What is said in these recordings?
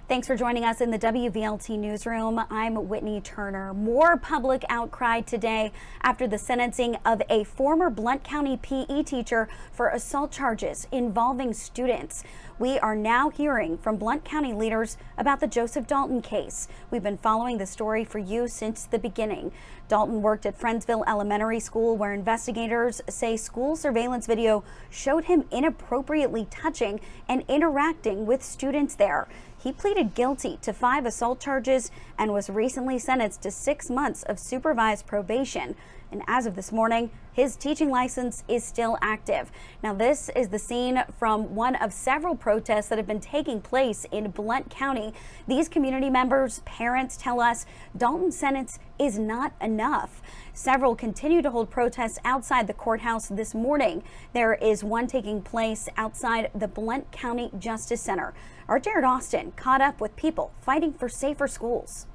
Thanks for joining us in the WVLT newsroom. I'm Whitney Turner. More public outcry today after the sentencing of a former Blount County PE teacher for assault charges involving students. We are now hearing from Blount County leaders about the Joseph Dalton case. We've been following the story for you since the beginning. Dalton worked at Friendsville Elementary School, where investigators say school surveillance video showed him inappropriately touching and interacting with students there. He pleaded guilty to 5 assault charges and was recently sentenced to 6 months of supervised probation. And as of this morning, his teaching license is still active. Now, this is the scene from one of several protests that have been taking place in Blount County. These community members, parents tell us Dalton's sentence is not enough. Several continue to hold protests outside the courthouse this morning. There is one taking place outside the Blount County Justice Center. Our Jared Austin caught up with people fighting for safer schools.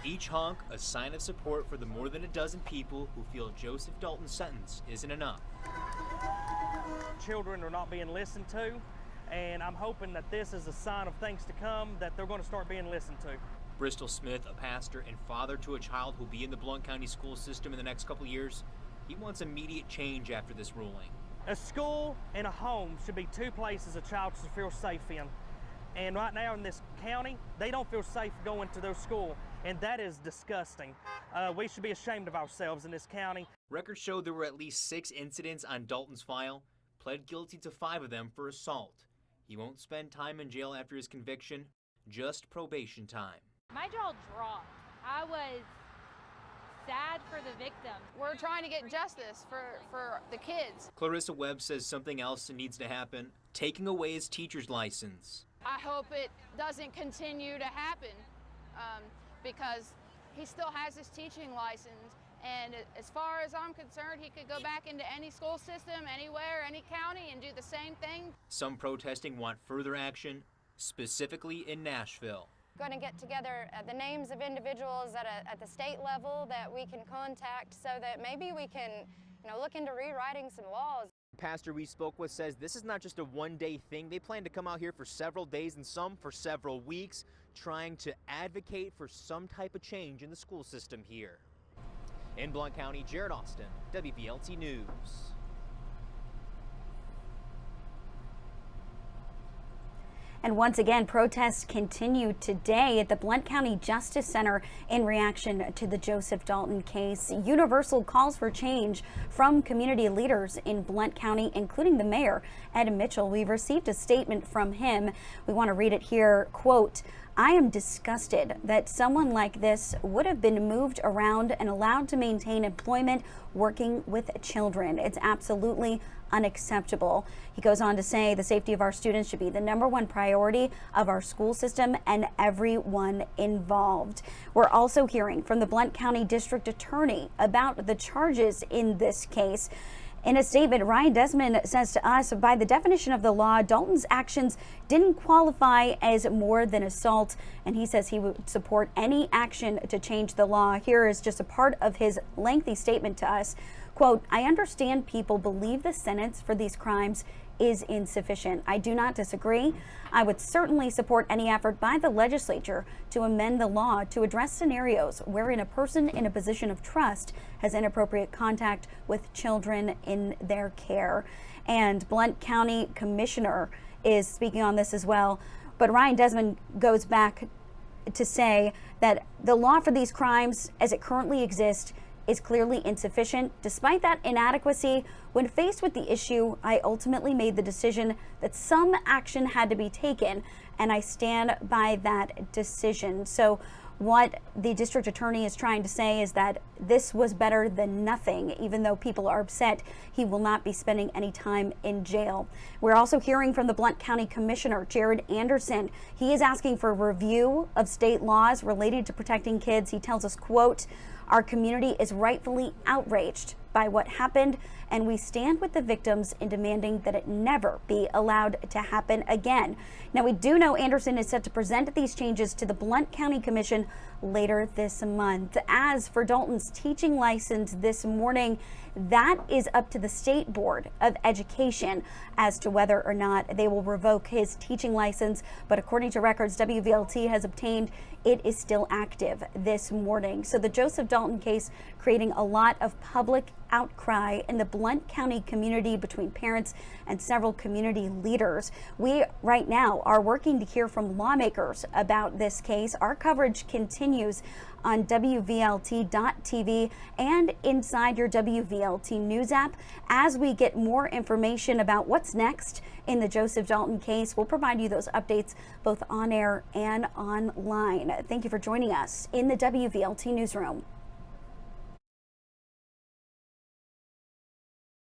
Each honk a sign of support for the more than a dozen people who feel Joseph Dalton's sentence isn't enough. Children are not being listened to, and I'm hoping that this is a sign of things to come, that they're going to start being listened to. Bristol Smith, a pastor and father to a child who'll be in the Blount County school system in the next couple years, he wants immediate change after this ruling. A school and a home should be 2 places a child should feel safe in. And right now in this county, they don't feel safe going to their school, and that is disgusting. We should be ashamed of ourselves in this county. Records show there were at least 6 incidents on Dalton's file, pled guilty to 5 of them for assault. He won't spend time in jail after his conviction, just probation time. My jaw dropped. I was sad for the victim. We're trying to get justice for the kids. Clarissa Webb says something else needs to happen, taking away his teacher's license. I hope it doesn't continue to happen because he still has his teaching license, and as far as I'm concerned, he could go back into any school system, anywhere, any county, and do the same thing. Some protesting want further action, specifically in Nashville. Going to get together the names of individuals at the state level that we can contact so that maybe we can, look into rewriting some laws. Pastor we spoke with says this is not just a one-day thing. They plan to come out here for several days and some for several weeks, trying to advocate for some type of change in the school system here. In Blount County, Jared Austin, WVLT News. And once again, protests continue today at the Blount County Justice Center in reaction to the Joseph Dalton case. Universal calls for change from community leaders in Blount County, including the mayor, Ed Mitchell. We've received a statement from him. We want to read it here. Quote, "I am disgusted that someone like this would have been moved around and allowed to maintain employment working with children. It's absolutely unacceptable." He goes on to say the safety of our students should be the #1 priority of our school system and everyone involved. We're also hearing from the Blount County District Attorney about the charges in this case. In a statement, Ryan Desmond says to us, by the definition of the law, Dalton's actions didn't qualify as more than assault, and he says he would support any action to change the law. Here is just a part of his lengthy statement to us. Quote, "I understand people believe the sentence for these crimes is insufficient. I do not disagree. I would certainly support any effort by the legislature to amend the law to address scenarios wherein a person in a position of trust has inappropriate contact with children in their care." And Blount County Commissioner is speaking on this as well. But Ryan Desmond goes back to say that the law for these crimes as it currently exists is clearly insufficient. Despite that inadequacy, when faced with the issue, I ultimately made the decision that some action had to be taken, and I stand by that decision. So what the district attorney is trying to say is that this was better than nothing. Even though people are upset, he will not be spending any time in jail. We're also hearing from the Blount County Commissioner, Jared Anderson. He is asking for a review of state laws related to protecting kids. He tells us, quote, "Our community is rightfully outraged by what happened, and we stand with the victims in demanding that it never be allowed to happen again. Now, we do know Anderson is set to present these changes to the Blount County Commission later this month. As for Dalton's teaching license this morning, that is up to the State Board of Education as to whether or not they will revoke his teaching license. But according to records WVLT has obtained, it is still active this morning. So the Joseph Dalton case creating a lot of public outcry in the Blount County community between parents and several community leaders. We right now are working to hear from lawmakers about this case. Our coverage continues on WVLT.tv and inside your WVLT News app. As we get more information about what's next in the Joseph Dalton case, we'll provide you those updates both on air and online. Thank you for joining us in the WVLT Newsroom.